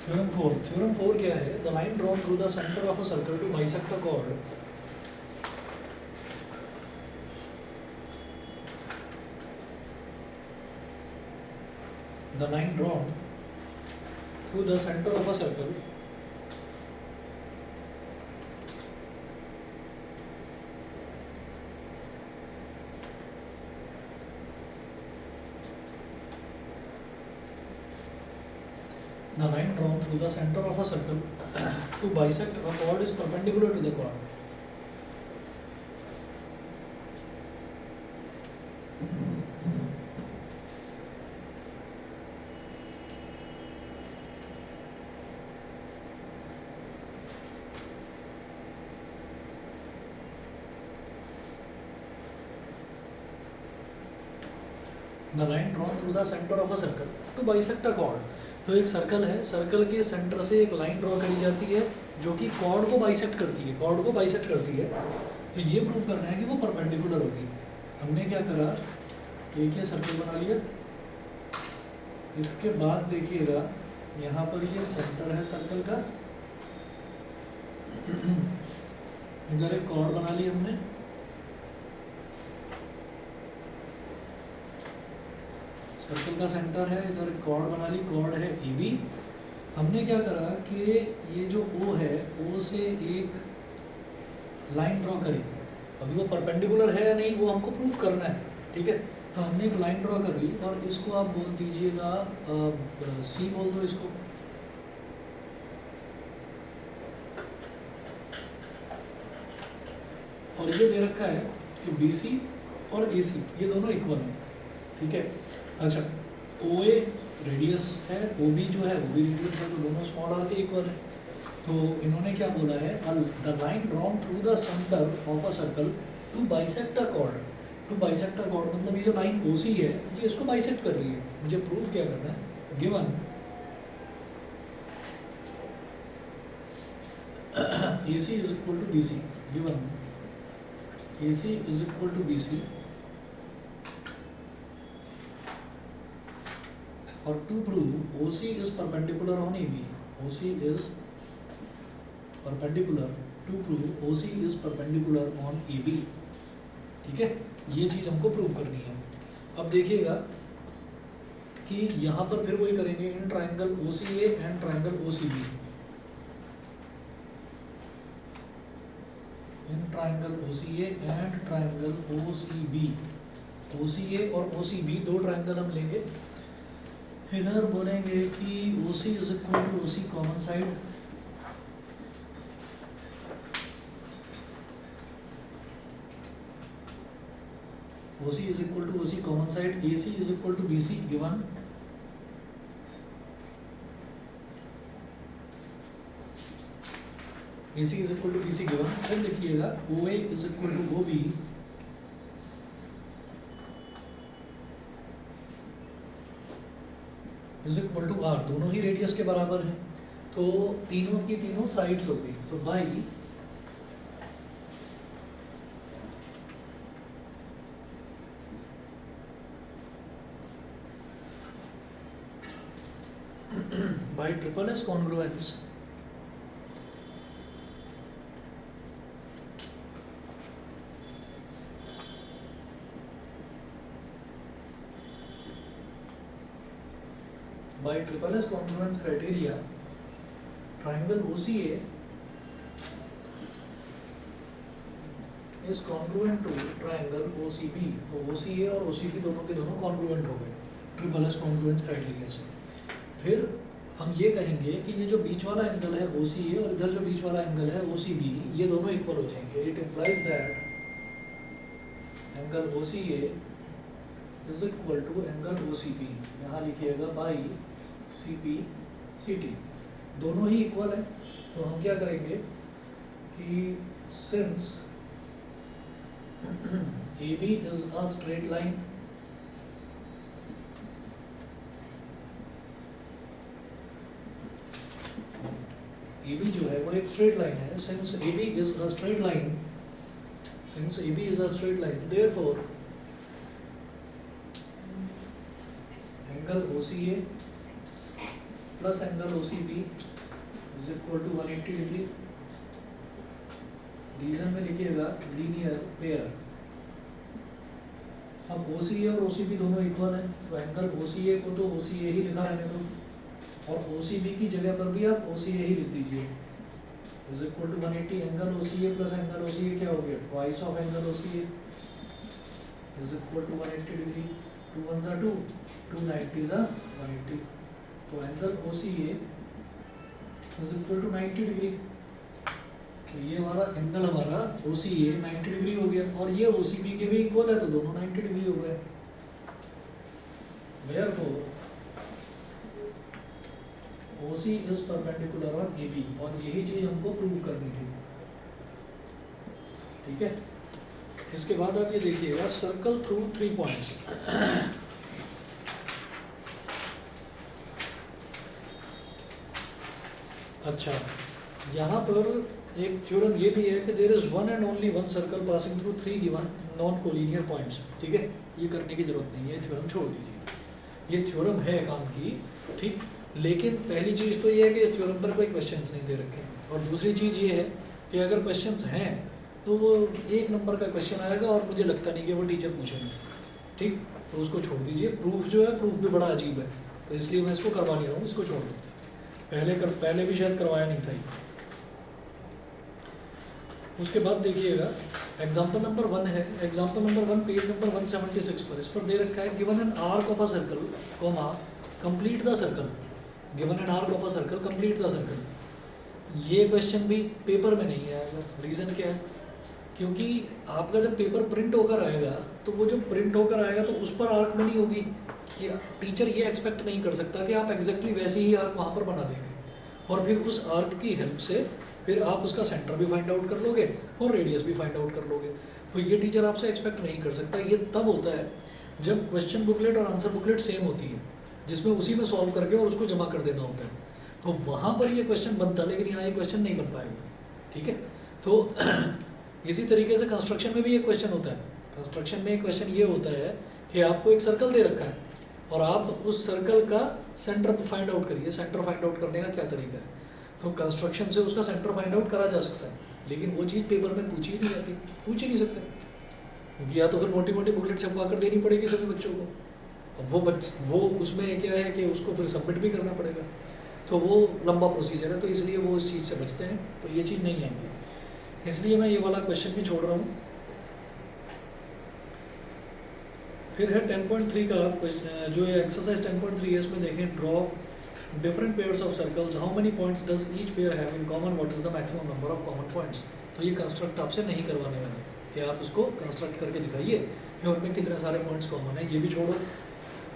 Theorem 4 क्या है? The line drawn through the centre of a circle to bisect a chord the line drawn through the center of a circle the line drawn through the center of a circle to bisect a chord is perpendicular to the chord. The line drawn through the center of a circle to bisect a chord. तो एक circle है, circle के centre से एक line draw करी जाती है जो कि कॉर्ड को बाइसेक्ट करती है, कॉर्ड को बाइसेक्ट करती है। तो ये प्रूव करना है कि वो परपेंडिकुलर होगी। हमने क्या करा, एक ये सर्कल बना लिया, इसके बाद देखिएगा यहाँ पर ये सेंटर है सर्कल का, इधर एक कॉर्ड बना ली हमने, सर्कल का सेंटर है, इधर कॉर्ड बना ली, कॉर्ड है AB। हमने क्या करा कि ये जो O है, O से एक लाइन ड्रॉ करी। अभी वो परपेंडिकुलर है या नहीं वो हमको प्रूफ करना है, ठीक है। तो हमने एक लाइन ड्रॉ कर ली और इसको आप बोल दीजिएगा C बोल दो इसको। और ये दे रखा है कि BC और AC ये दोनों इक्वल हैं, ठीक है। अच्छा, OA रेडियस है, OB जो है वो भी रेडियस है, तो दोनों स्मॉल आर के इक्वल है। तो इन्होंने क्या बोला है, the line drawn through the centre of a circle to bisect a chord. To bisect a chord मतलब ये जो लाइन OC है ये इसको बाइसेक्ट कर रही है। मुझे प्रूफ क्या करना है, given AC is equal to BC, given AC is equal to BC और to prove OC is perpendicular on AB, OC is perpendicular, to prove OC is perpendicular on AB, ठीक है। ये चीज़ हमको प्रूव करनी है। अब देखिएगा कि यहाँ पर फिर वही करेंगे, in triangle OCA and triangle OCB, in triangle OCA and triangle OCB, OCA और OCB दो ट्राइंगल हम लेंगे। इधर बोलेंगे कि OC is equal to OC common side, OC is equal to OC common side, AC is equal to BC given AC is equal to BC given. फिर लिखिएगा OA is equal to OB is equal to R, दोनों ही radius के बराबर हैं, तो तीनों की तीनों साइड्स हो गई। तो by by triple S congruence by triple S congruence criteria triangle OCA is congruent to triangle OCB। तो OCA और OCB दोनों के दोनों congruent हो गए ट्रिपल एस congruence criteria से। फिर हम ये कहेंगे कि ये जो बीच वाला एंगल है OCA और इधर जो बीच वाला एंगल है OCB ये दोनों इक्वल हो जाएंगे। It implies that angle OCA is equal to angle OCB, यहाँ लिखिएगा बाई CP CT, दोनों ही इक्वल है। तो हम क्या करेंगे कि since AB is a straight line, AB जो है वो एक स्ट्रेट लाइन है, since AB is a straight line, since AB is a straight line, therefore angle OCA plus angle OCB is equal to 180 degree. Reason में लिखिएगा linear pair. अब OCA और OCB दोनों इक्वल हैं, तो एंगल OCA को तो OCA ही लिखा रहने दो और OCB की जगह पर भी आप OCA ही लिख दीजिए। Is equal to 180 angle OCA plus angle OCA क्या हो गया, twice of angle OCA is equal to 180 degree. 2 1 2, 290 180, तो angle OCA is equal to 90 degree. तो ये हमारा एंगल हमारा OCA 90 डिग्री हो गया और ये OCB के भी इक्वल है, तो दोनों 90 डिग्री हो गए। Therefore, OC is perpendicular on AB और यही चीज हमको प्रूव करनी थी। ठीक है, इसके बाद आप ये देखिएगा सर्कल थ्रू 3 पॉइंट्स। अच्छा, यहाँ पर एक थ्योरम ये भी है कि there is one and only one circle passing through 3 given non collinear points. ठीक है, ये करने की जरूरत नहीं है, थ्योरम छोड़ दीजिए। ये थ्योरम है काम की, ठीक, लेकिन पहली चीज़ तो ये है कि इस थ्योरम पर कोई क्वेश्चंस नहीं दे रखे हैं, और दूसरी चीज़ ये है कि अगर क्वेश्चंस हैं तो वो 1 नंबर का क्वेश्चन आएगा और मुझे लगता नहीं कि वो टीचर पूछेंगे। ठीक, तो उसको छोड़ दीजिए। प्रूफ जो है, प्रूफ भी बड़ा अजीब है, तो इसलिए मैं इसको करवा नहीं रहा हूँ, इसको छोड़ दो। पहले भी शायद करवाया नहीं था ये। उसके बाद देखिएगा एग्जाम्पल नंबर 1 है। एग्जाम्पल नंबर 1 पेज नंबर 176 पर, इस पर दे रखा है given an arc of a circle comma complete the circle. Given an arc of a circle complete the circle. ये क्वेश्चन भी पेपर में नहीं आएगा। रीज़न क्या है, क्योंकि आपका जब पेपर प्रिंट होकर आएगा तो वो जो प्रिंट होकर आएगा तो उस पर आर्क बनी होगी कि टीचर ये एक्सपेक्ट नहीं कर सकता कि आप एग्जैक्टली वैसे ही आर्क वहाँ पर बना देंगे, और फिर उस आर्क की हेल्प से फिर आप उसका सेंटर भी फाइंड आउट कर लोगे और रेडियस भी फाइंड आउट कर लोगे। तो ये टीचर आपसे एक्सपेक्ट नहीं कर सकता। ये तब होता है जब क्वेश्चन बुकलेट और आंसर बुकलेट सेम होती है, जिसमें उसी में सॉल्व करके और उसको जमा कर देना होता है, तो वहाँ पर ये क्वेश्चन बनता है, लेकिन यहाँ ये क्वेश्चन नहीं बन पाएगा। ठीक है, तो इसी तरीके से कंस्ट्रक्शन में भी एक क्वेश्चन होता है। कंस्ट्रक्शन में एक क्वेश्चन ये होता है कि आपको एक सर्कल दे रखा है और आप उस सर्कल का सेंटर फाइंड आउट करिए। सेंटर फाइंड आउट करने का क्या तरीका है, तो कंस्ट्रक्शन से उसका सेंटर फाइंड आउट करा जा सकता है, लेकिन वो चीज़ पेपर में पूछी ही नहीं जाती, पूछ ही नहीं सकते, क्योंकि या तो फिर मोटी मोटी बुकलेट छपवा कर देनी पड़ेगी सभी बच्चों को। अब वो उसमें क्या है कि उसको फिर सबमिट भी करना पड़ेगा, तो वो लंबा प्रोसीजर है, तो इसलिए वो उस चीज़ से बचते हैं, तो ये चीज़ नहीं आएगी। इसलिए मैं ये वाला क्वेश्चन भी छोड़ रहा हूँ। फिर है 10.3 का क्वेश्चन, जो ये एक्सरसाइज 10.3 है, इसमें देखें draw different pairs of circles, how many points does each pair have in common, what is the maximum number of common points. तो ये कंस्ट्रक्ट आपसे नहीं करवाने वाले कि आप उसको कंस्ट्रक्ट करके दिखाइए कि उनमें कितने सारे पॉइंट्स कॉमन है, ये भी छोड़ो।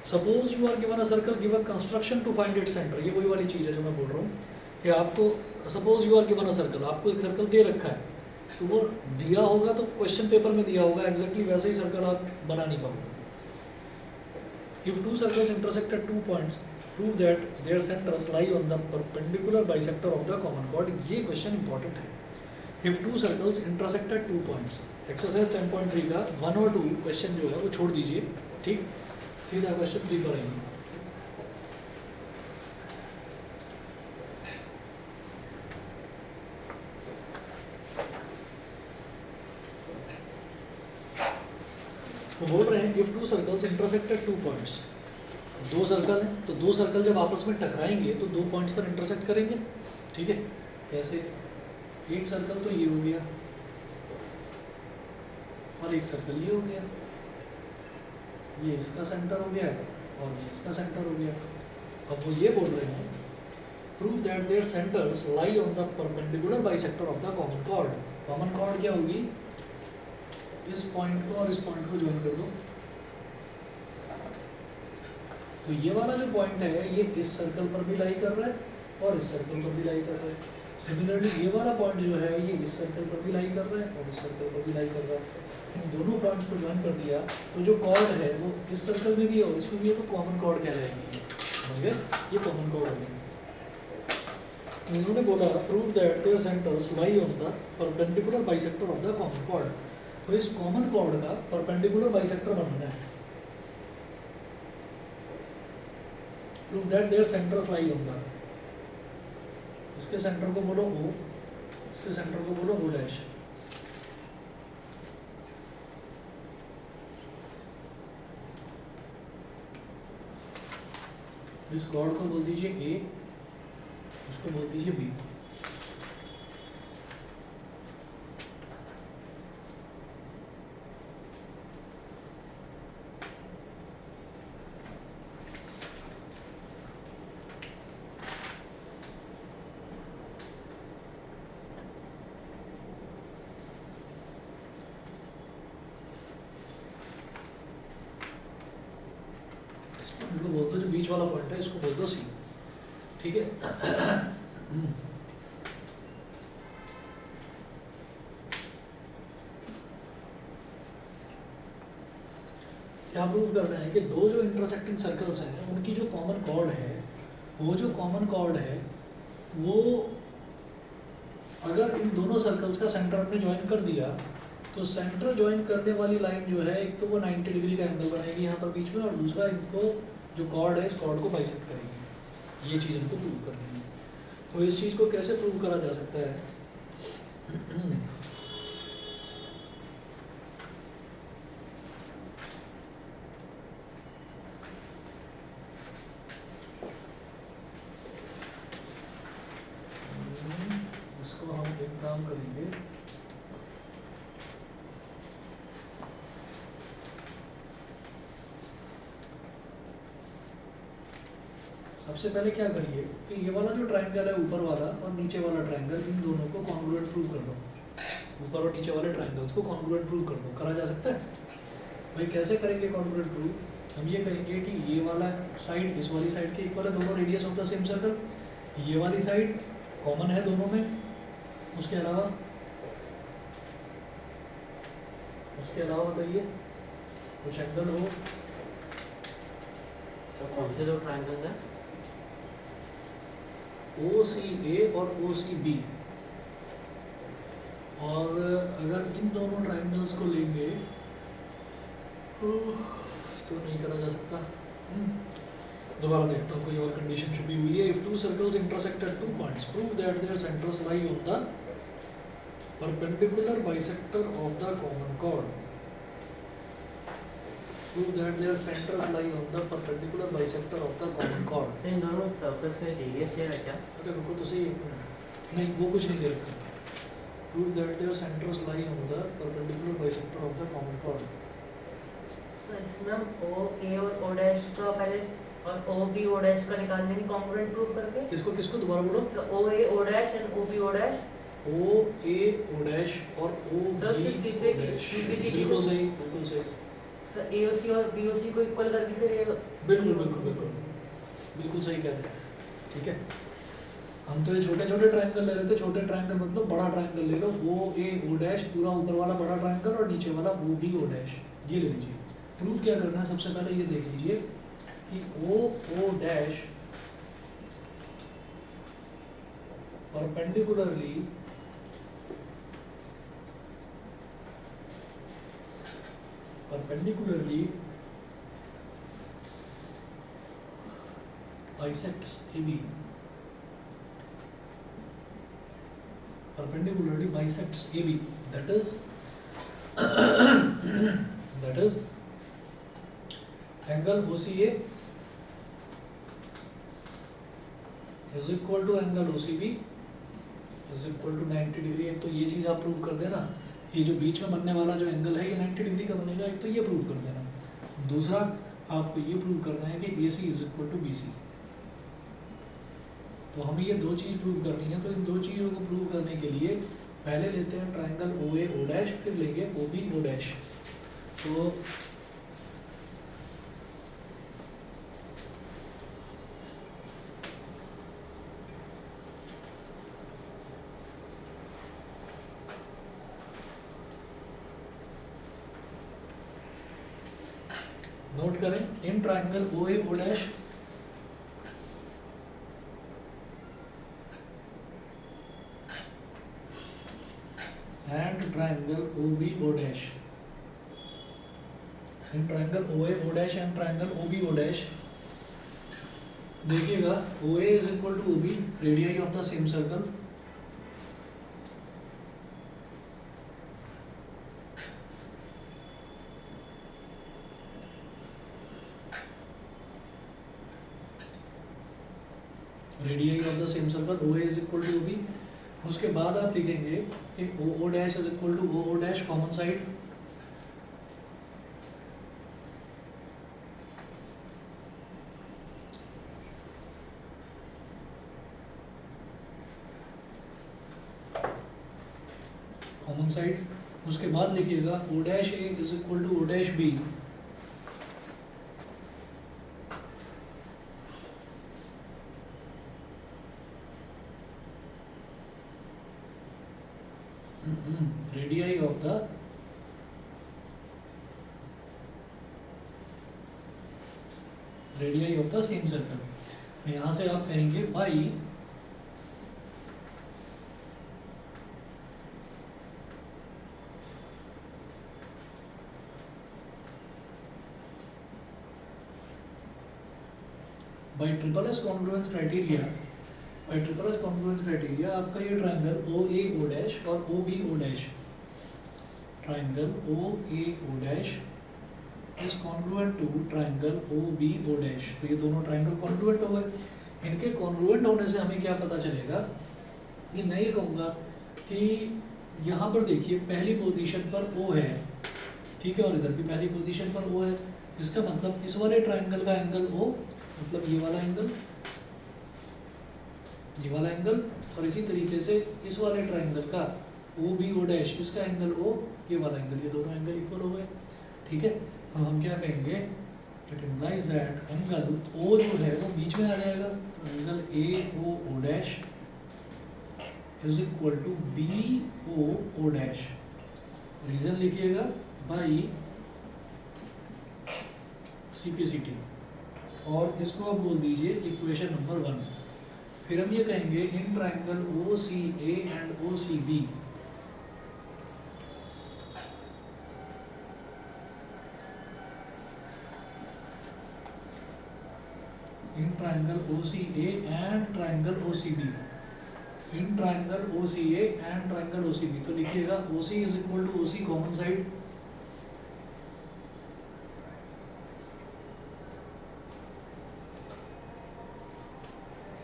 Suppose you are given a circle, give a construction to find its centre. ये वही वाली चीज़ है जो मैं बोल रहा हूँ कि आपको suppose you are given a circle, आपको एक सर्कल दे रखा है, तो वो दिया होगा तो क्वेश्चन पेपर में दिया होगा, एग्जैक्टली वैसे ही सर्कल आप बना नहीं पाओगे। If two circles intersect at 2 points, prove that their centers lie on the perpendicular bisector of the common chord। ये क्वेश्चन इंपॉर्टेंट है। If two circles intersect at 2 points, exercise 10.3 का 1 और 2 क्वेश्चन जो है वो छोड़ दीजिए। ठीक, सीधा क्वेश्चन 3 पर आइए। वो बोल रहे हैं if two circles intersect at 2 points, 2 circle हैं, तो 2 सर्कल जब आपस में टकराएंगे तो 2 पॉइंट्स पर इंटरसेक्ट करेंगे। ठीक है, कैसे, एक सर्कल तो ये हो गया और एक सर्कल ये हो गया, ये इसका सेंटर हो गया और ये इसका सेंटर हो गया। अब वो ये बोल रहे हैं prove that there centres lie on the perpendicular bisector of the common chord. Common chord क्या होगी, इस पॉइंट को और इस पॉइंट को ज्वाइन कर दो, तो ये वाला जो पॉइंट है ये इस सर्कल पर भी लाई कर रहा है और इस सर्कल पर भी लाई कर रहा है। सिमिलरली ये वाला पॉइंट जो है ये इस सर्कल पर भी लाई कर रहा है और इस सर्कल पर भी लाई कर रहा है। इन दोनों पॉइंट्स को ज्वाइन कर दिया तो जो कॉर्ड है वो इस सर्कल में भी है और इसमें भी है, तो कॉमन कॉर्ड कहलाएगी। समझ गए, ये कॉमन कॉर्ड हो गया। इन्होंने बोला prove that there centres lie on the perpendicular bisector of the common chord. तो इस कॉमन कॉर्ड का परपेंडिकुलर बाइसेक्टर बनाना है। Prove that there centres lie on the, इसके सेंटर को बोलो O, इसके सेंटर को बोलो O डैश। इस कॉर्ड को बोल दीजिए A, उसको बोल दीजिए B। इसको बोल दो, जो बीच वाला पॉइंट है इसको बोल दो C, ठीक है। क्या प्रूव करना है कि दो जो इंटरसेक्टिंग सर्कल्स हैं उनकी जो कॉमन कॉर्ड है, वो जो कॉमन कॉर्ड है वो अगर इन दोनों सर्कल्स का सेंटर आपने ज्वाइन कर दिया तो सेंटर ज्वाइन करने वाली लाइन जो है एक तो वो 90 डिग्री का एंगल बनाएगी यहाँ पर बीच में, और दूसरा इनको जो कॉर्ड है इस कॉर्ड को बाइसेक्ट करेगी। ये चीज़ हमको प्रूव करनी है। तो इस चीज़ को कैसे प्रूव करा जा सकता है? इसको हम एक काम करेंगे, सबसे पहले क्या करिए कि ये वाला जो ट्रायंगल है ऊपर वाला और नीचे वाला ट्रायंगल, इन दोनों को कॉन्ग्रुएंट प्रूव कर दो। ऊपर और नीचे वाले ट्रायंगल्स को कॉन्ग्रुएंट प्रूव कर दो। करा जा सकता है भाई? कैसे करेंगे कॉन्ग्रुएंट प्रूव? हम ये कहेंगे कि ये वाला साइड इस वाली साइड के इक्वल है, दोनों radius of the same circle. ये वाली साइड कॉमन है दोनों में। उसके अलावा बताइए कुछ एंगल हो। सर कौन से दो ट्रायंगल है? OCA और OCB। और अगर इन दोनों ट्रायंगल्स को लेंगे तो नहीं करा जा सकता। दोबारा देखता हूँ, कोई और कंडीशन छुपी हुई है। If two circles intersect at 2 points, prove that there centres lie on the perpendicular bisector of the common chord. Prove that their centers lie on the perpendicular bisector of the common chord। इन दोनों circles में radius है क्या? अरे रुको तो सही, एक minute. नहीं, वो कुछ नहीं दे रखा। Prove that their centers lie on the perpendicular bisector of the common chord। Sir इसमें हम O A और O डैश का पहले और O B O डैश का निकालने की कॉन्ग्रुएंट प्रूव करके। किसको किसको दोबारा बोलो? Sir O A O dash and O B O dash. O A O dash और O sir, B C O पे डैश। C पे बिल्कुल सही, बिल्कुल सही। सर A O C और B O C को इक्वल करके फिर ये बिल्कुल बिल्कुल बिल्कुल बिल्कुल सही कह रहे हैं। ठीक है, हम तो ये छोटे छोटे ट्रायंगल ले रहे थे। छोटे ट्रायंगल मतलब बड़ा ट्रायंगल ले लो। O A O डैश पूरा ऊपर वाला बड़ा ट्रायंगल और नीचे वाला O B O डैश, ये ले लीजिए। प्रूफ क्या करना है? सबसे पहले ये देख लीजिए कि O O dash perpendicularly bisects AB, perpendicularly bisects AB, that is angle OCA is equal to angle OCB is equal to 90 degree. एक तो ये चीज़ आप प्रूव कर देना, ये जो बीच में बनने वाला जो एंगल है ये 90 डिग्री का बनेगा। एक तो ये प्रूव कर देना। दूसरा आपको ये प्रूव करना है कि AC is equal to BC। तो हमें ये दो चीज़ प्रूव करनी है। तो इन दो चीज़ों को प्रूव करने के लिए पहले लेते हैं ट्रायंगल OA O डैश, फिर लेंगे OB O डैश। तो नोट करें, in triangle OA O dash and triangle OB O dash, in triangle OA O dash and triangle OB O dash देखिएगा O A is equal to O B, radii of the same circle. Radii of the same circle O A is equal to O B. उसके बाद आप लिखेंगे कि O O dash is equal to O O dash common side, common side. उसके बाद लिखिएगा O dash A is equal to O dash B, radii of the radii of the same circle. यहां से आप कहेंगे by by triple S congruence criteria. By triple S congruence criteria आपका ये triangle O A O dash और O B O dash, triangle O A O dash is congruent to triangle O B O dash. तो ये दोनों triangle congruent हो गए। इनके congruent होने से हमें क्या पता चलेगा कि मैं ये कहूँगा कि यहाँ पर देखिए पहली पोजीशन पर ओ है, ठीक है, और इधर भी पहली पोजीशन पर ओ है। इसका मतलब इस वाले ट्राइंगल का एंगल ओ, मतलब ये वाला एंगल, ये वाला एंगल, और इसी तरीके से इस वाले ट्राइंगल का ओ बी ओ डैश, इसका एंगल ओ, ये वाला एंगल, ये दोनों एंगल इक्वल हो गए, ठीक है। तो हम क्या कहेंगे, it implies that angle O जो है वो बीच में आ जाएगा। तो angle A O O dash is equal to B O O dash. Reason लिखिएगा बाई CPCT, और इसको आप बोल दीजिए इक्वेशन नंबर 1। फिर हम ये कहेंगे in triangle OCA and OCB in triangle OCA and triangle OCB, in triangle OCA and triangle OCB। तो लिखिएगा OC is equal to OC common side,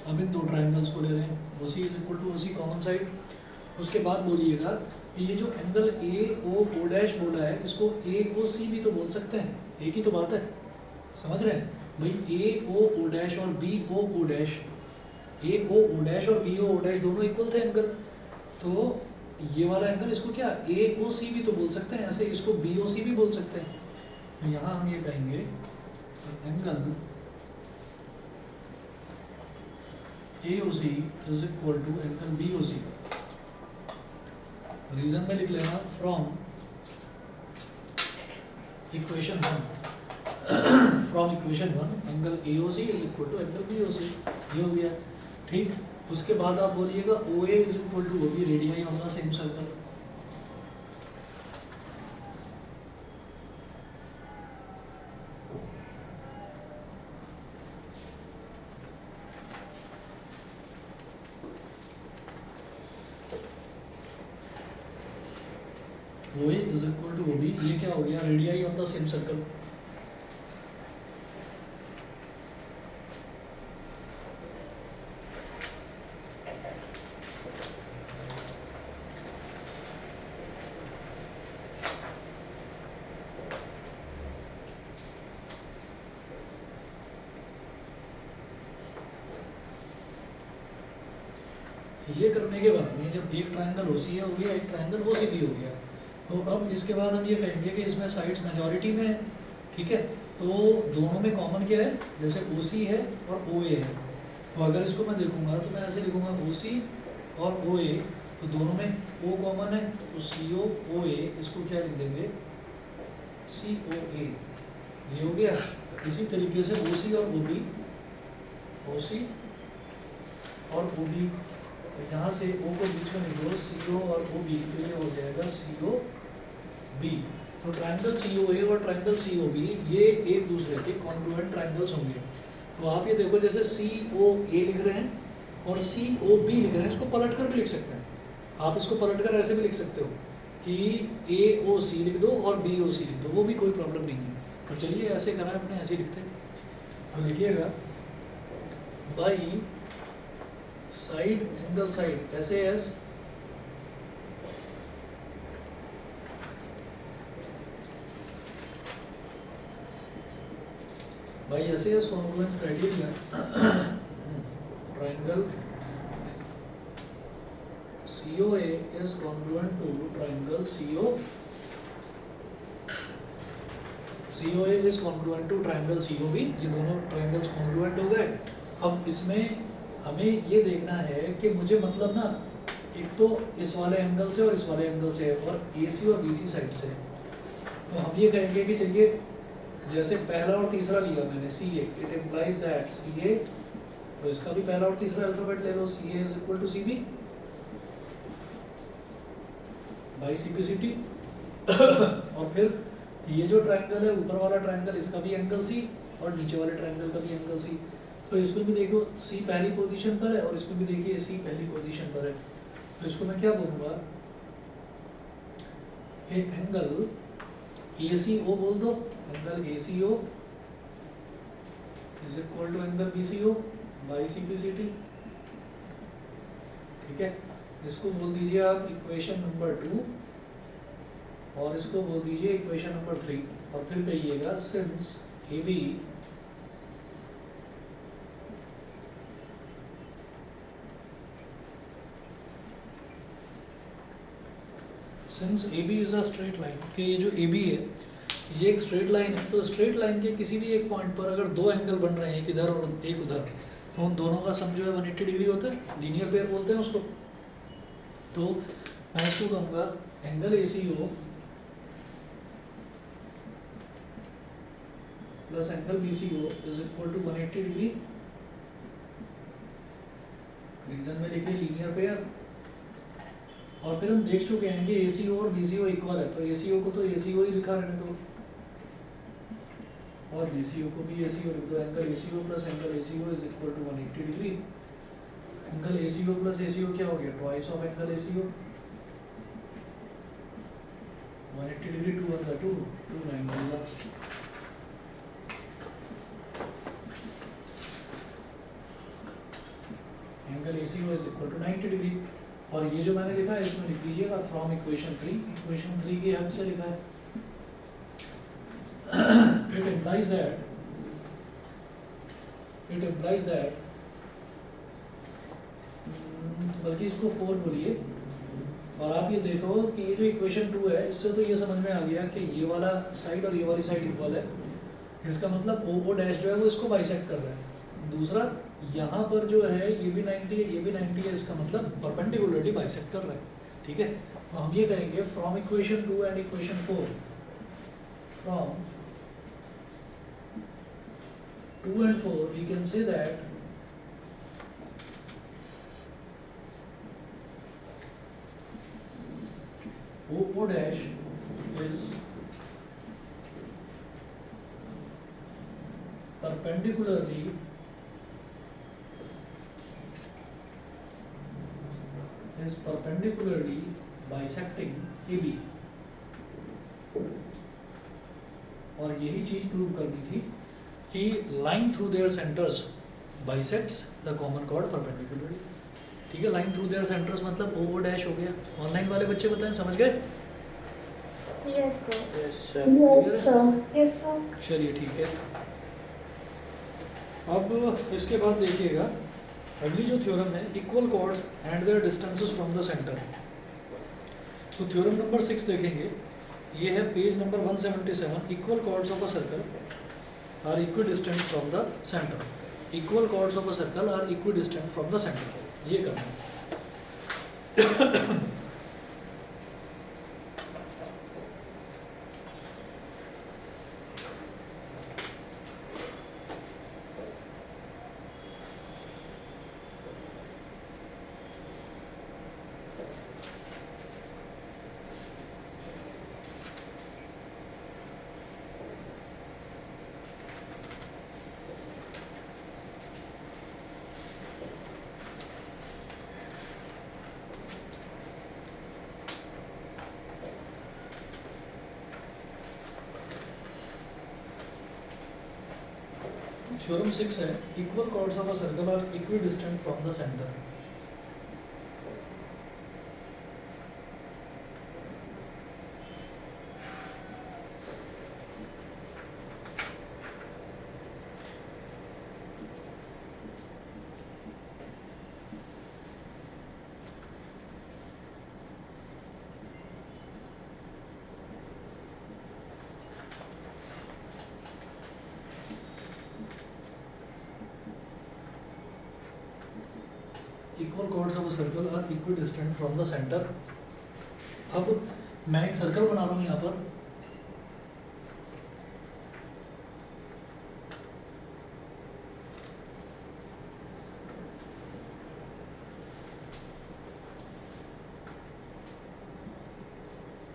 अब इन दो ट्राइंगल्स को ले रहे हैं, OC is equal to OC common side. उसके बाद बोलिएगा कि ये जो एंगल AO डैश बोला है इसको AOC भी तो बोल सकते हैं, एक ही तो बात है, समझ रहे हैं भाई। AO डैश और BO डैश, AO डैश और BO डैश दोनों इक्वल थे एंगल, तो ये वाला एंगल इसको क्या AOC भी तो बोल सकते हैं, ऐसे इसको BOC भी बोल सकते हैं। तो यहाँ हम ये कहेंगे angle AOC is equal to angle BOC। Reason में लिख लेना from equation 1, from equation 1 angle AOC is equal to angle BOC, ये हो गया, ठीक। उसके बाद आप बोलिएगा OA is equal to OB, radii of the same circle. OA is equal to OB, ये क्या हो गया, radii of the same circle. ये करने के बाद में जब एक ट्रायंगल OCA हो गया, एक ट्रायंगल OCB हो गया, तो अब इसके बाद हम ये कहेंगे कि इसमें साइड्स मेजॉरिटी में है, ठीक है। तो दोनों में कॉमन क्या है, जैसे OC है और OA है, तो अगर इसको मैं देखूंगा तो मैं ऐसे लिखूंगा OC और OA, तो दोनों में O कॉमन है, तो CO OA, इसको क्या लिख देंगे COA, ये हो गया। इसी तरीके से OC और OB, OC और OB, तो यहाँ से O को बीच में लिख दो, CO और OB, तो ये हो जाएगा COB। तो ट्रायंगल COA और ट्रायंगल COB ये एक दूसरे के कॉन्ग्रुएंट ट्रायंगल्स होंगे। तो आप ये देखो जैसे सी ओ ए लिख रहे हैं और सी ओ बी लिख रहे हैं, इसको पलट कर भी लिख सकते हैं। आप इसको पलट कर ऐसे भी लिख सकते हो कि ए ओ सी लिख दो और बी ओ सी लिख दो, वो भी कोई प्रॉब्लम नहीं है। और चलिए ऐसे करा है अपने, ऐसे ही लिखते हैं। अब लिखिएगा बाई साइड एंगल साइड ऐसे एस बाई ऐसे S congruence criteria triangle COA is congruent to triangle COA is congruent to triangle COB। ये दोनों ट्रायंगल्स कॉन्ग्रुएंट हो गए। अब इसमें हमें ये देखना है कि मुझे मतलब ना एक तो इस वाले एंगल से और इस वाले एंगल से और AC और BC साइड से, तो हम ये कहेंगे कि चलिए जैसे पहला और तीसरा लिया मैंने CA, it implies that CA, तो इसका भी पहला और तीसरा अल्फाबेट ले लो, CA is equal to CB by simplicity. और फिर ये जो ट्रायंगल है ऊपर वाला ट्रायंगल, इसका भी एंगल C और नीचे वाले ट्रायंगल का भी एंगल C। तो इसमें भी देखो C पहली पोजीशन पर है और इसमें भी देखिए C पहली पोजीशन पर है। तो इसको मैं क्या बोलूँगा, ये एंगल ACO बोल दो, angle ACO is equal to angle BCO by simplicity. ठीक है, इसको बोल दीजिए आप इक्वेशन नंबर 2 और इसको बोल दीजिए इक्वेशन नंबर 3। और फिर कहिएगा since AB is a straight line, कि ये जो AB है ये एक स्ट्रेट लाइन है। तो स्ट्रेट लाइन के किसी भी एक पॉइंट पर अगर दो एंगल बन रहे हैं, एक इधर और एक उधर, तो उन दोनों का सम जो है 180 डिग्री होता है, लीनियर पेयर बोलते हैं उसको। तो मैं इसको कहूँगा angle ACO plus angle BCO is equal to 180 degree. Reason में लिखिए लीनियर पेयर। और फिर हम देख चुके हैं कि ACO और BCO इक्वल है, तो ACO को तो ACO ही लिखा रहने दो और BCO को भी ACO लिख दो। Angle ACO plus angle ACO is equal to 180 degree. Angle ACO plus ACO क्या हो गया, twice of angle ACO। 180 degree 2 1 2 290 होगा। Angle ACO is equal to 90 degree. और ये जो मैंने लिखा है इसमें लिख दीजिएगा फ्रॉम इक्वेशन 3। इक्वेशन 3 की हेल्प से लिखा है। इट इम्प्लाइज दैट बल्कि इसको 4 बोलिए। और आप ये देखो कि ये जो इक्वेशन 2 है, इससे तो ये समझ में आ गया कि ये वाला साइड और ये वाली साइड इक्वल है। इसका मतलब OO डैश जो है वो इसको बाइसेक्ट कर रहा है। दूसरा यहाँ पर जो है ये भी 90 है, ये भी 90 है, इसका मतलब परपेंडिकुलरली बाइसेक्ट कर रहा है। ठीक है, तो हम ये कहेंगे from equation 2 and equation 4, from 2 and 4 we can say that OO dash is perpendicularly bisecting AB। और यही चीज प्रूव करनी थी कि line through their centres bisects the common chord perpendicularly. ठीक है, लाइन थ्रू देयर सेंटर्स मतलब OO डैश हो गया। ऑनलाइन वाले बच्चे बताएं, समझ गए? Yes, sir. Yes, sir. Yes, sir. चलिए ठीक है। अब इसके बाद देखिएगा अगली जो थ्योरम है, equal chords and their distances from the centre. तो थ्योरम नंबर 6 देखेंगे, ये है page number 177। Equal chords of a circle are equidistant from the centre. Equal chords of a circle are equidistant from the centre, ये करना है। Theorem 6 है, equal chords of a circle are equidistant from the centre. Equal chords of a circle are equidistant from the centre. अब मैं एक circle बना रहा हूँ यहाँ पर,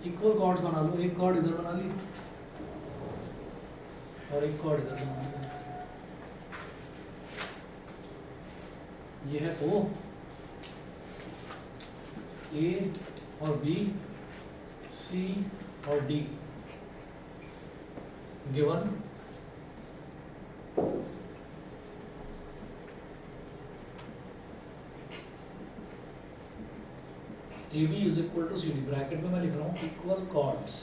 इक्वल कॉर्ड्स बना लो, एक कॉर्ड इधर बना ली और एक कॉर्ड इधर बना लिया। ये है O, A और B, C और D given AB is equal to CD। Bracket में मैं लिख रहा हूँ इक्वल कॉर्ड्स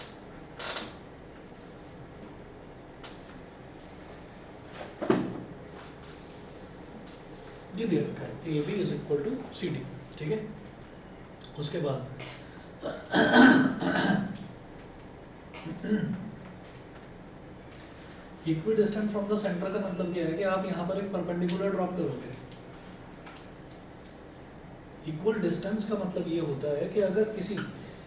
ये दे रखा है AB is equal to CD, ठीक है। उसके बाद इक्विडिस्टेंट फ्रॉम द सेंटर का मतलब क्या है कि आप यहाँ पर एक परपेंडिकुलर ड्रॉप करोगे। इक्वल डिस्टेंस का मतलब ये होता है कि अगर किसी,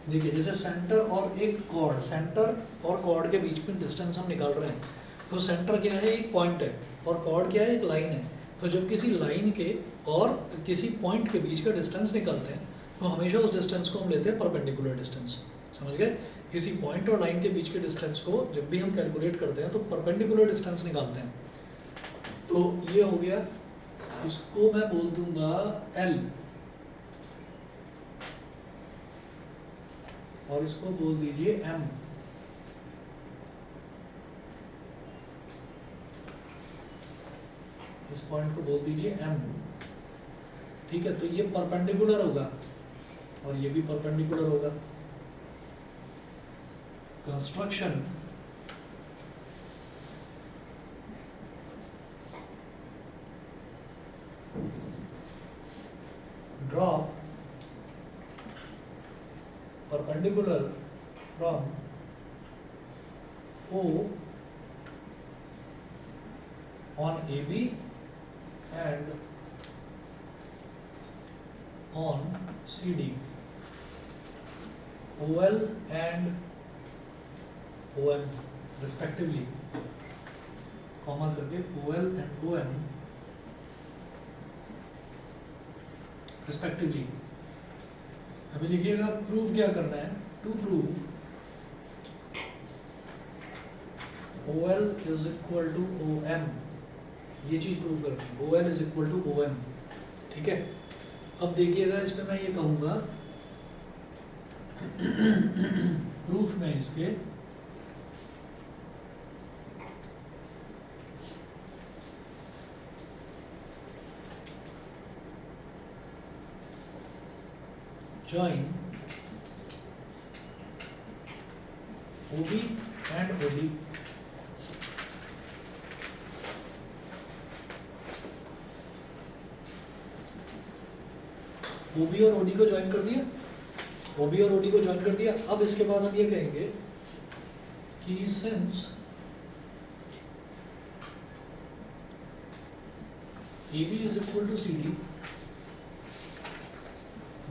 देखिए जैसे सेंटर और एक कॉर्ड, सेंटर और कॉर्ड के बीच में डिस्टेंस हम निकाल रहे हैं, तो सेंटर क्या है, एक पॉइंट है, और कॉर्ड क्या है, एक लाइन है। तो जब किसी लाइन के और किसी पॉइंट के बीच का डिस्टेंस निकालते हैं तो हमेशा उस डिस्टेंस को हम लेते हैं परपेंडिकुलर डिस्टेंस, समझ गए। किसी पॉइंट और लाइन के बीच के डिस्टेंस को जब भी हम कैलकुलेट करते हैं तो परपेंडिकुलर डिस्टेंस निकालते हैं। तो ये हो गया, इसको मैं बोल दूंगा L और इसको बोल दीजिए M। इस पॉइंट को बोल दीजिए M, ठीक है। तो ये परपेंडिकुलर होगा और ये भी परपेंडिकुलर होगा। Construction draw perpendicular from O on AB and on CD, OL and OM respectively, comma करके OL and OM respectively। अभी लिखिएगा प्रूव क्या करना है, to prove OL is equal to OM, ये चीज प्रूव करनी है, OL is equal to OM, ठीक है। अब देखिएगा इस पे मैं ये कहूँगा प्रूफ में इसके join OB and OD, OB और OD को ज्वाइन कर दिया, OB और OD को ज्वाइन कर दिया। अब इसके बाद हम ये कहेंगे कि since AB is equal to CD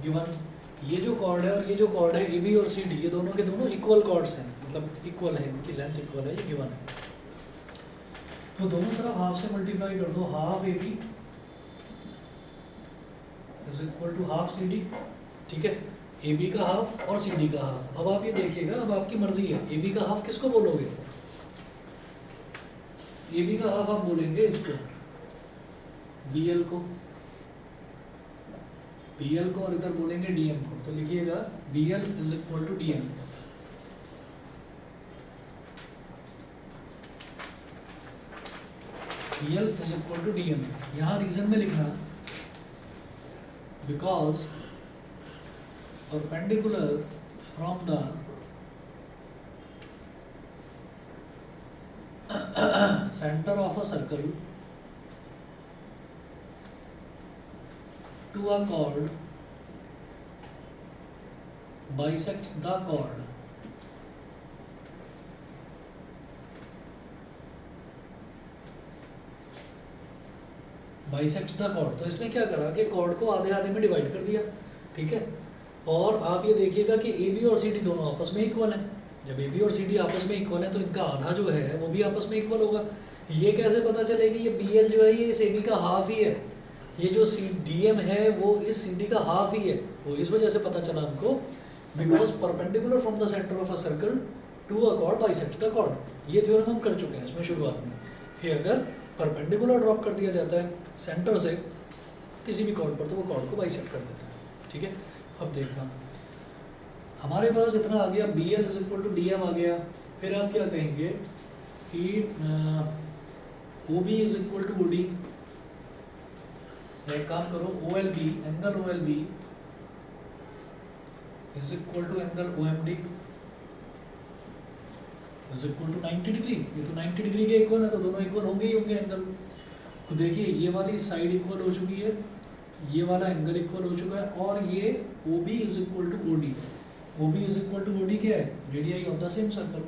given, ये जो कॉर्ड है और ये जो कॉर्ड है AB और CD, ये दोनों के दोनों इक्वल कॉर्ड्स हैं, मतलब इक्वल है, इनकी लेंथ इक्वल है, ये गिवन है। तो दोनों तरफ हाफ से मल्टीप्लाई कर दो, half AB is equal to half CD, ठीक है। AB का हाफ और CD का हाफ। अब आप ये देखिएगा, अब आपकी मर्जी है, AB का हाफ किसको बोलोगे, AB का हाफ आप बोलेंगे इसको BL को, BL को, और इधर बोलेंगे DM को। तो लिखिएगा BL is equal to DM। BL is equal to DM। यहाँ रीजन में लिखना because perpendicular from the center of a circle to a chord bisects the chord। Bisects the chord, तो इसने क्या करा कि कॉर्ड को आधे आधे में डिवाइड कर दिया, ठीक है। और आप ये देखिएगा कि ए बी और सी डी दोनों आपस में इक्वल हैं। जब ए बी और सी डी आपस में इक्वल है तो इनका आधा जो है वो भी आपस में इक्वल होगा। ये कैसे पता चलेगी? ये बी एल जो है ये इस ए बी का हाफ ही है, ये जो सी डी एम है वो इस सी डी का हाफ ही है। तो इस वजह से पता चला हमको because perpendicular from the centre of a circle to a chord bisects the chord. ये थ्योरम हम कर चुके हैं इसमें शुरुआत में कि अगर परपेंडिकुलर ड्रॉप कर दिया जाता है सेंटर से किसी भी कॉर्ड पर तो वो कॉर्ड को बाइसेक्ट कर देता है, ठीक है। अब देखना हमारे पास इतना आ गया, B L is equal to D M आ गया। फिर आप क्या कहेंगे कि O B is equal to O D. एक काम करो, O L B, angle O L B is equal to angle O M D is equal to 90 degree. ये तो 90 डिग्री के इक्वल है तो दोनों इक्वल होंगे ही होंगे एंगल। तो देखिए ये वाली साइड इक्वल हो चुकी है, ये वाला एंगल इक्वल हो चुका है, और ये O B is equal to O D. O B is equal to O D क्या है? Radii of the same circle.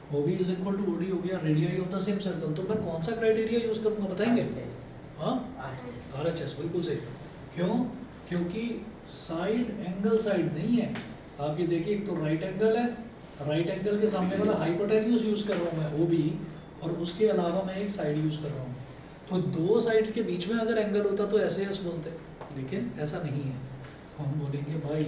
O B is equal to O D हो गया, radii of the same circle. तो मैं कौन सा criteria use करूंगा बताएंगे? हाँ, RHS बिल्कुल सही। क्यों? क्योंकि साइड एंगल साइड नहीं है। आप ये देखिए, एक तो राइट एंगल है, राइट एंगल के सामने वाला हाइपोटेन्यूज यूज कर रहा हूँ मैं OB, और उसके अलावा मैं एक साइड यूज कर रहा हूँ। तो दो साइड्स के बीच में अगर एंगल होता तो ऐसे एस बोलते, लेकिन ऐसा नहीं है। तो हम बोलेंगे भाई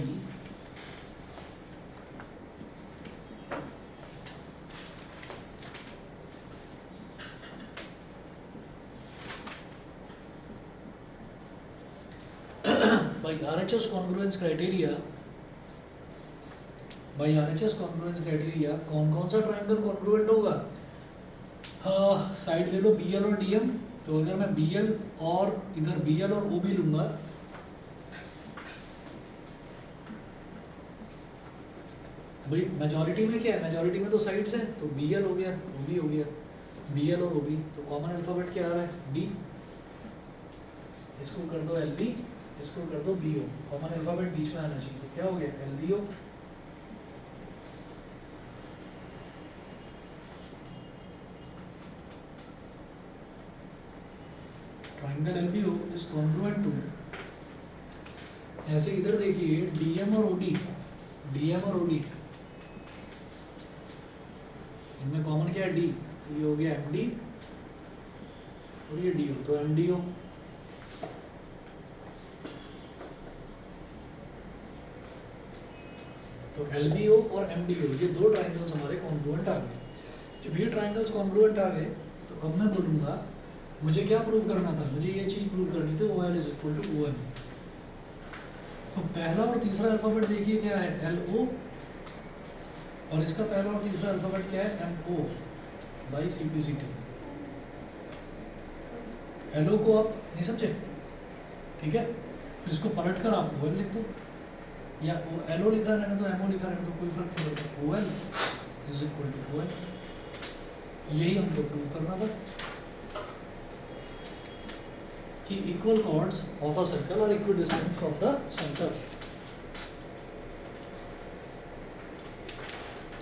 by RHS congruence criteria, by RHS congruence criteria कौन कौन सा ट्राइंगल कॉन्ग्रुएंट होगा? साइड ले लो BL और DM। तो अगर मैं BL और इधर BL और OB लूंगा, भाई मेजॉरिटी में क्या है? मेजॉरिटी में तो साइड्स हैं, तो BL हो गया, OB हो गया, BL और OB। तो कॉमन अल्फाबेट क्या आ रहा है? B। इसको कर दो LB, इसको कर दो BO। कॉमन अल्फाबेट बीच में आना चाहिए, तो क्या हो गया? LBO। Triangle LBO is congruent to, ऐसे इधर देखिए DM और OD, DM और OD, इनमें कॉमन क्या है? D। तो ये हो गया MD और ये DO, तो MDO। तो LBO और MDO ये दो ट्राइंगल्स हमारे कॉन्ग्रुएंट आ गए। जब ये ट्राइंगल्स कॉन्ग्रुएंट आ गए तो अब मैं बोलूँगा मुझे क्या प्रूव करना था? मुझे ये चीज़ प्रूव करनी थी, OL is equal to OM। तो पहला और तीसरा अल्फाबेट देखिए क्या है? LO, और इसका पहला और तीसरा अल्फाबेट क्या है? MO by CPCT। LO को आप नहीं समझे, ठीक है? फिर इसको पलट कर आप OL लिख दो, या LO लिखा रहने दो, MO लिखा रहने दो, कोई फर्क नहीं पड़ता। OL is equal to OL। यही हमको प्रूव करना था कि equal chords of a circle are equidistant from the centre.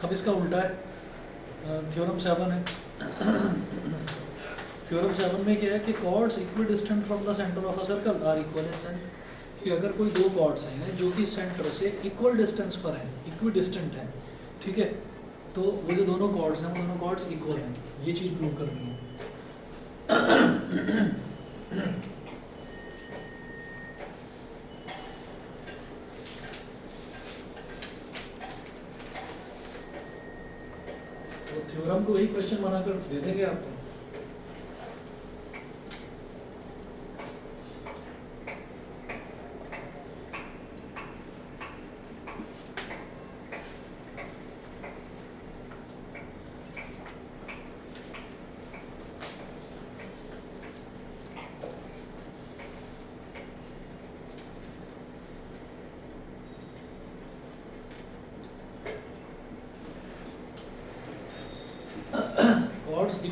अब इसका उल्टा है, थ्योरम 7 है। थ्योरम 7 में क्या है कि chords equidistant from the centre of a circle are equal in length. कि अगर कोई दो कॉर्ड्स हैं जो कि सेंटर से इक्वल डिस्टेंस पर हैं, इक्विडिस्टेंट हैं, ठीक है, तो वो जो दोनों कॉर्ड्स हैं वो दोनों कॉर्ड्स इक्वल हैं। ये चीज़ प्रूव करनी है। तो थ्योरम को वही क्वेश्चन बनाकर दे देंगे आपको।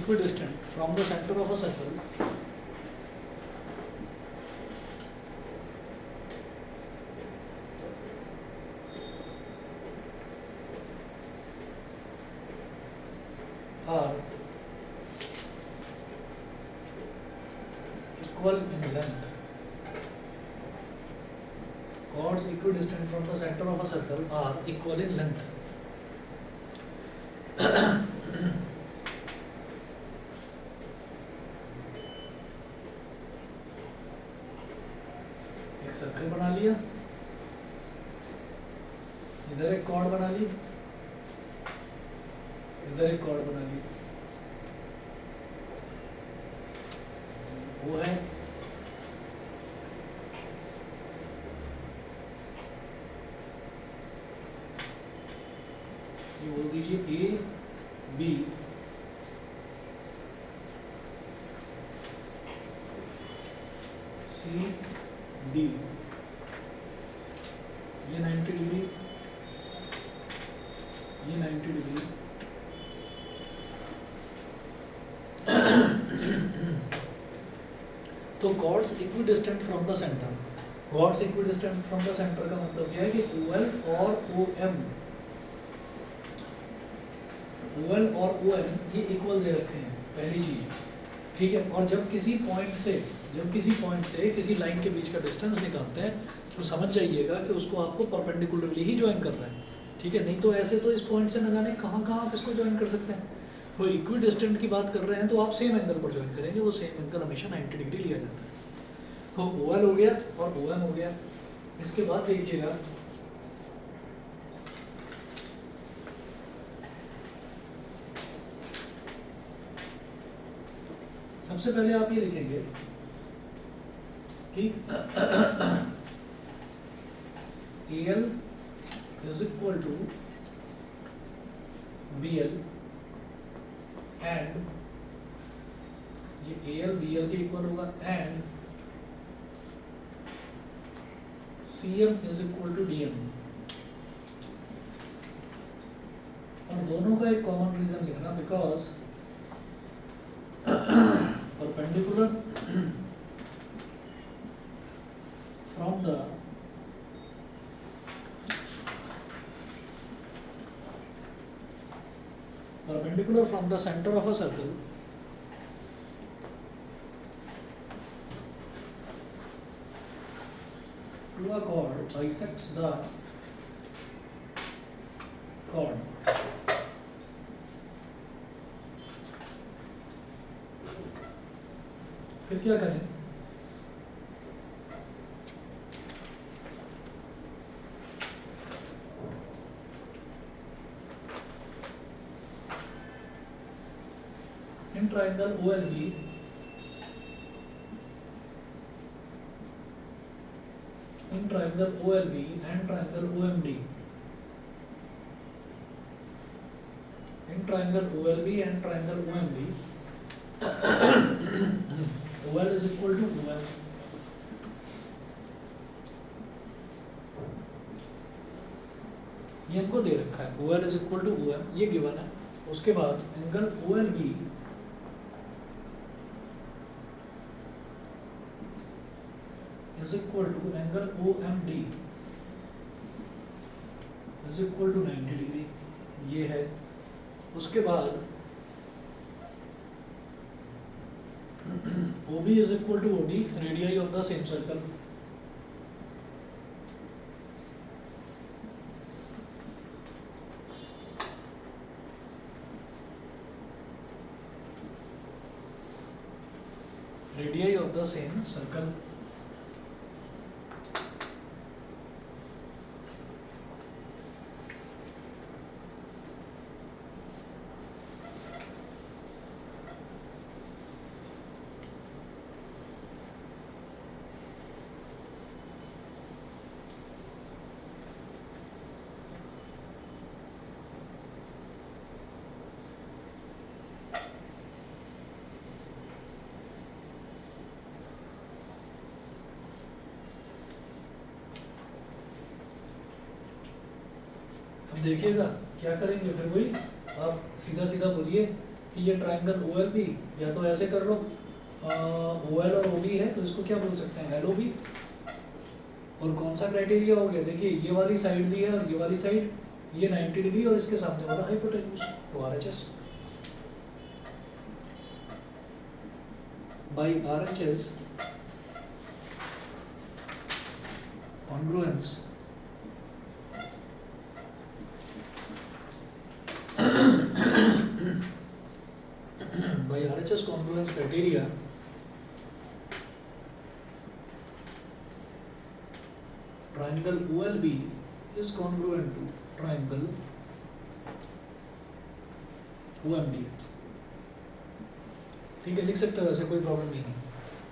equidistant from the center of a circle are equal in length. Chords equidistant from the center of a circle are equal in length. एक सर्कल बना लिया, इधर एक कॉर्ड बना ली, इधर एक कॉर्ड बना ली, वो है ये बोल दीजिए ए बी सी डी, ये 90 डिग्री, ये 90 डिग्री, तो chords equidistant from the centre. Chords equidistant from the centre का मतलब यह है कि OL और OM, OL और OM ये इक्वल दे रखे हैं, पहली चीज, ठीक है। और जब किसी पॉइंट से किसी लाइन के बीच का डिस्टेंस निकालते हैं तो समझ जाइएगा कि उसको आपको परपेंडिकुलरली ही ज्वाइन करना है, ठीक है। नहीं तो ऐसे तो इस पॉइंट से न जाने कहाँ आप इसको ज्वाइन कर सकते हैं। तो इक्विडिस्टेंट की बात कर रहे हैं तो आप सेम एंगल पर ज्वाइन करेंगे, वो सेम एंगल हमेशा 90 डिग्री लिया जाता है। तो OL हो गया और OM हो गया। इसके बाद देखिएगा सबसे पहले आप ये लिखेंगे कि AL is equal to BL and ये AL BL के इक्वल होगा and CM is equal to DM। और दोनों का एक कॉमन रीजन लिखना, because perpendicular from the center of a circle to a chord bisects the chord। फिर क्या करें, in triangle OLB and triangle OMD, in triangle OLB and triangle OMD OL is equal to OM, ये हमको दे रखा है, OL is equal to OM, ये given है। उसके बाद angle OLB is equal to angle OMD is equal to 90 degree, ये है। उसके बाद OB is equal to OD, radii of the same circle। radii of the same circle। देखिएगा क्या करेंगे, फिर वही आप सीधा सीधा बोलिए कि ये ट्राइंगल ओ एल बी, या तो ऐसे कर लो ओ एल और ओ बी है तो इसको क्या बोल सकते हैं, एल ओ बी। और कौन सा क्राइटेरिया हो गया, देखिए ये वाली साइड दी है और ये वाली साइड, ये 90 डिग्री और इसके सामने वाला हाइपोटेन्यूज, तो RHS by RHS congruence by RHS congruence criteria triangle OLB is congruent to triangle OMD। ठीक है, लिख सकते हो, वैसे कोई प्रॉब्लम नहीं है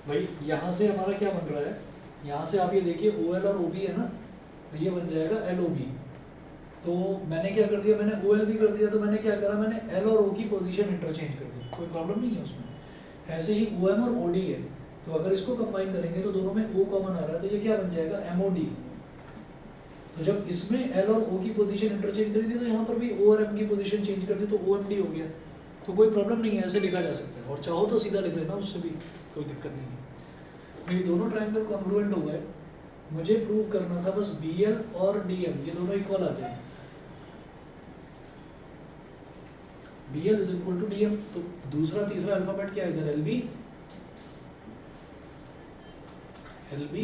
भाई। यहाँ से हमारा क्या बन रहा है, यहाँ से आप ये देखिए OL और OB है ना, तो ये बन जाएगा LOB। तो मैंने क्या कर दिया, मैंने OLB कर दिया, तो मैंने क्या करा, मैंने L और O की पोजीशन इंटरचेंज कर दी, कोई प्रॉब्लम नहीं है उसमें। ऐसे ही OM और OD है, तो अगर इसको कंबाइन करेंगे तो दोनों में O कॉमन आ रहा है, तो ये क्या बन जाएगा, MOD। तो जब इसमें L और O की पोजीशन इंटरचेंज करी थी तो यहाँ पर भी O और M की पोजीशन चेंज कर दी तो OMD हो गया। तो कोई प्रॉब्लम नहीं है, ऐसे लिखा जा सकता है, और चाहो तो सीधा लिख लेना, उससे भी कोई दिक्कत नहीं है। तो ये दोनों ट्रायंगल कॉन्ग्रुएंट हो गए, मुझे प्रूव करना था बस BL और DM ये दोनों इक्वल आ जाए। BL is equal to DM, तो दूसरा तीसरा अल्फाबेट क्या है इधर, LB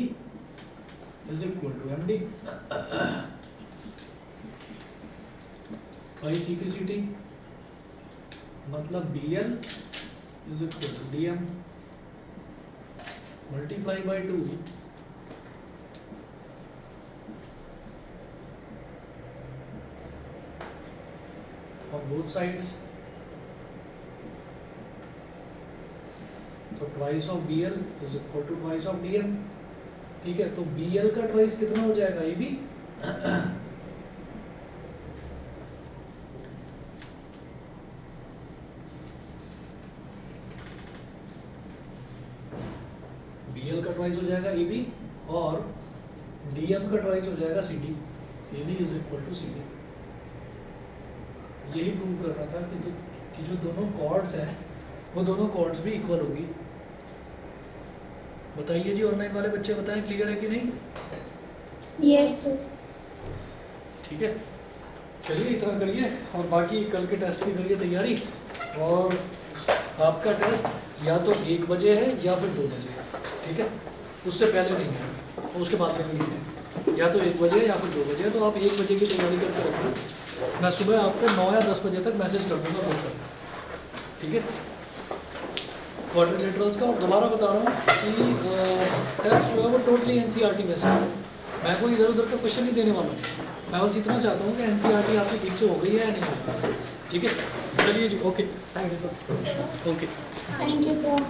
is equal to MD by CPCT, मतलब BL is equal to DM multiply by 2 on both sides, तो twice of BL is equal to twice of DM। ठीक है, तो BL का twice कितना हो जाएगा, ये भी BL का twice हो जाएगा AB, और DM का twice हो जाएगा CD, AB is equal to CD। यही प्रूव करना था कि जो दोनों कॉर्ड्स हैं वो दोनों कॉर्ड्स भी इक्वल होगी। बताइए जी, ऑनलाइन वाले बच्चे बताएं, क्लियर है कि नहीं? Yes sir. ठीक है, चलिए इतना करिए, और बाकी कल के टेस्ट की करिए तैयारी। और आपका टेस्ट या तो 1 बजे है या फिर 2 बजे है, ठीक है, उससे पहले नहीं है, और उसके बाद में नहीं है। या तो 1 बजे या फिर 2 बजे, तो आप 1 बजे की तैयारी करके रखो। मैं सुबह आपको 9 या 10 बजे तक मैसेज कर दूंगा फोन पर, ठीक है। क्वाड्रिलेटरल्स का और दोबारा बता रहा हूँ कि टेस्ट जो है वो टोटली NCERT बेस्ड है, मैं कोई इधर उधर का क्वेश्चन नहीं देने वाला हूँ। मैं बस इतना चाहता हूँ कि NCERT आपकी ठीक से हो गई है या नहीं हो गई, ठीक है। चलिए जी, okay, thank you. Okay. Thank you sir.